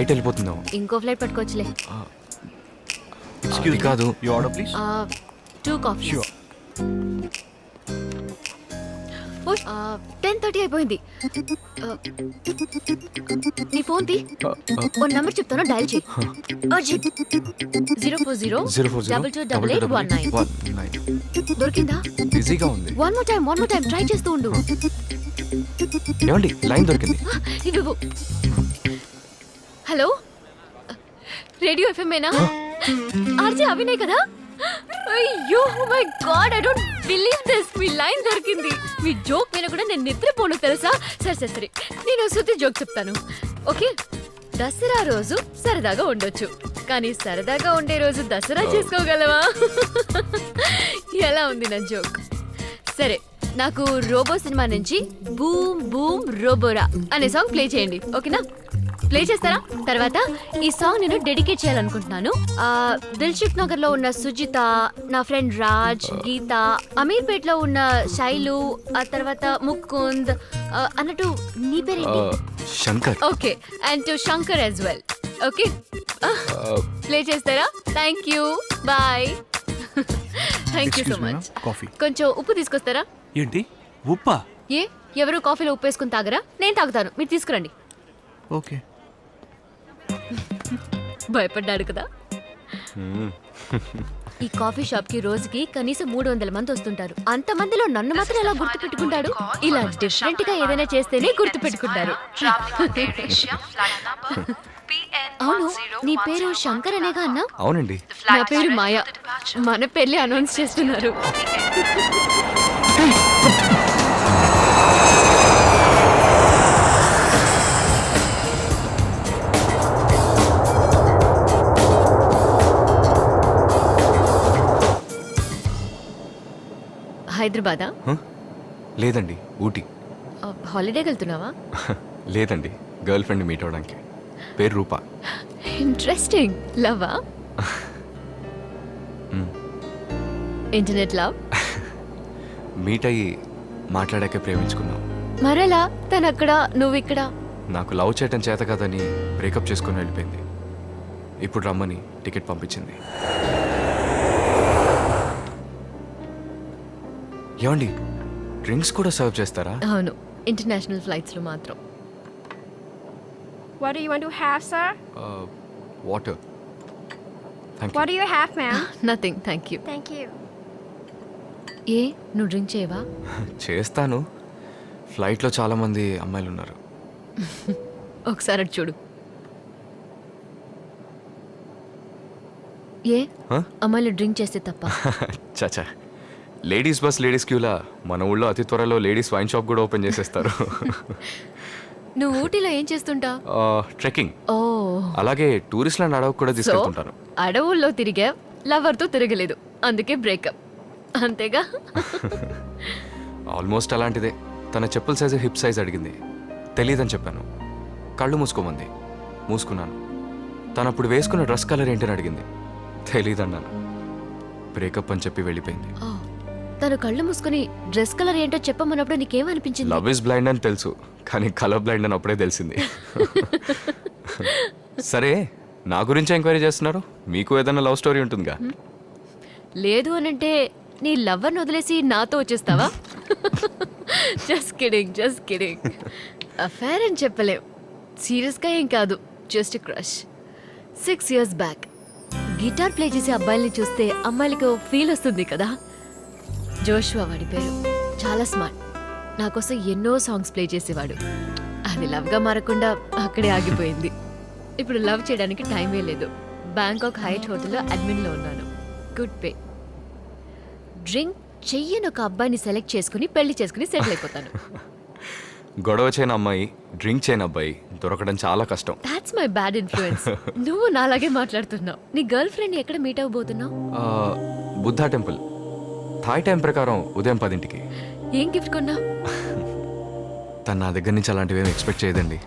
Flight వెళ్ళిపోతుందాం. ఇంకో flight పట్టుకోవచ్చులే. Excuse కాదు. You order please. 2 coffee. Sure. 10:30 అయిపోయింది. నీ ఫోన్ తీ. ఓ నంబర్ చెప్తాను, డయల్ చేయి. 040-2288-19. దొరికిందా? బిజీగా ఉంది. వన్ మోర్ టైం ట్రై చేస్తూ ఉండు. ఏమండి లైన్ దొరికింది. ఇవ్వు. హలో, రేడియో ఎఫ్ఎంఏనా? ఆర్జే అవినాయ్ కదా? అయ్యో my god, I don't believe this. మీ లైన్ దొరికింది. మీ జోక్ విన కూడా నేను నిద్రపోను తెలుసా? సరే నేను శృతి జోక్ చెప్తాను, ఓకే? దసరా రోజు సరదాగా ఉండొచ్చు, కానీ సరదాగా ఉండే రోజు దసరా చేసుకోగలవా? ఎలా ఉంది నా జోక్? సరే, నాకు రోబో సినిమా నుంచి బూమ్ బూమ్ రోబోరా అనే సాంగ్ ప్లే చేయండి, ఓకేనా? ప్లే చేస్తారా? తర్వాత ఈ సాంగ్ నేను డెడికేట్ చేయాలనుకుంటున్నాను. దిల్సుఖ్ నగర్ లో ఉన్న సుజిత, నా ఫ్రెండ్ రాజ్, గీత, అమీర్పేట్ లో ఉన్న శైలు, ఆ తర్వాత ముకుంద్, అన్నట్టు నీ పేరేంటి? Shankar. Okay, and to Shankar as well, okay? Play చేస్తారా? Thank you, bye. Thank you so much. Coffee. కొంచెం ఉప్పు తీసుకొస్తారా? ఏంటి ఉప్పా? ఏ, ఎవరు కాఫీలో ఉప్పు వేసుకుని తాగరా? నేను తాగుతాను, మీరు తీసుకురండి. ఓకే. భయపడ్డాడు కదా. ఈ కాఫీ షాప్ కి రోజుకి కనీసం 300 మంది వస్తుంటారు. అంతమందిలో నన్ను మాత్రం ఎలా గుర్తు పెట్టుకుంటాడు? ఇలా డిఫరెంట్ గా ఏదైనా చేస్తేనే గుర్తు పెట్టుకుంటారు. అవును, నీ పేరు శంకర్ అనేగా అన్నా? అవునండి. నా పేరు మాయా. మన పెళ్లి అనౌన్స్ చేస్తున్నారు. హైదరాబాదా? లేదండి, ఊటీ. హాలిడేకి వెళ్తున్నావా? లేదండి, గర్ల్ ఫ్రెండ్ మీట్ అవడానికి. పేరు రూపా. ఇంట్రెస్టింగ్. లవా? Internet love? మీట్ అయ్యి మాట్లాడాకే ప్రేమించుకున్నాం. మరలా తను అక్కడ, నువ్వు ఇక్కడ? నాకు లవ్ చేయటం చేత కదని బ్రేకప్ చేసుకుని వెళ్ళిపోయింది. ఇప్పుడు రమ్మని టికెట్ పంపించింది. ఏమండి, డ్రింక్స్ కూడా సర్వ్ చేస్తారా? అవును, ఇంటర్నేషనల్ ఫ్లైట్స్ లో మాత్రం. What do you want to have, sir? Water. What do you have, ma'am? Nothing, thank you. Thank you. ఏ, నువ్వు డ్రింక్ చేయవా? చేస్తాను. ఫ్లైట్లో చాలా మంది అమ్మాయిలు ఉన్నారు. ఒకసారి అటు చూడు. ఏ, అమ్మాయిలు డ్రింక్ చేస్తే తప్ప? చాచా, లేడీస్ బస్ లేడీస్ క్యూలా మన ఊళ్ళో అతి త్వరలో లేడీస్ వైన్ షాప్ కూడా ఓపెన్ చేసేస్తారు. నువ్వు ఊటీలో ఏం చేస్తుంటావు? ట్రెక్కింగ్. ఓ, అలాగే టూరిస్ట్లను అడవి కూడా తీసుకెళ్తుంటాను. అడవుల్లో తిరిగా, లవర్ తో తిరగలేదు, అందుకే బ్రేకప్, అంతేగా? ఆల్మోస్ట్ అలాంటిదే. తన చెప్పుల సైజు హిప్ సైజ్ అడిగింది, తెలీదని చెప్పాను. కళ్ళు మూసుకోమంది, మూసుకున్నాను. తను అప్పుడు వేసుకున్న డ్రెస్ కలర్ ఏంటని అడిగింది, తెలీదన్నాను. బ్రేకప్ అని చెప్పి వెళ్ళిపోయింది. తను కళ్ళు మూసుకుని డ్రెస్ కలర్ ఏంటో చెప్పమన్నప్పుడు నీకేమనిపించింది? లవ్ ఇస్ బ్లైండ్ అని తెలుసు, కానీ కలర్ బ్లైండ్ అని అప్పుడే తెలిసింది. సరే, నా గురించి ఎంక్వైరీ చేస్తున్నారు. మీకు ఏదైనా లవ్ స్టోరీ ఉంటుందిగా? లేదు అనంటే నీ లవర్ని వదిలేసి నాతో వచ్చేస్తావా? Just kidding. అఫైర్ అని చెప్పలేం, సీరియస్గా ఏం కాదు, just crush. 6 years back guitar play చేసే అబ్బాయిల్ని చూస్తే అమ్మాయిలకు ఫీల్ వస్తుంది కదా. జోషువా వాడి పేరు, చాలా స్మార్ట్. నా కోసం ఎన్నో సాంగ్స్ ప్లే చేసేవాడు. అది లవ్గా మారకుండా అక్కడే ఆగిపోయింది. ఇప్పుడు లవ్ చేయడానికి టైమే లేదు. బ్యాంకాక్ హైట్ హోటల్లో అడ్మిన్లో ఉన్నాను. Good pay. డ్రింక్ చెయ్యని ఒక అబ్బాయిని సెలెక్ట్ చేసుకుని పెళ్లి చేసుకుని సెటిల్ అయిపోతాను. గొడవ చేయని అమ్మాయి, డ్రింక్ చేయని అబ్బాయి దొరకడం చాలా కష్టం. That's my bad influence. నువ్వు నాలాగే మాట్లాడుతున్నావు. నీ గర్ల్ ఫ్రెండ్ ఎక్కడ మీట్ అవ్వబోతున్నావు? బుద్ధా టెంపుల్. థాయ్ టైం ప్రకారం ఉదయం 10ంటికి. ఏం గిఫ్ట్ కొన్నావు? తను నా దగ్గర నుంచి అలాంటివి ఏమి ఎక్స్పెక్ట్ చేయదండి.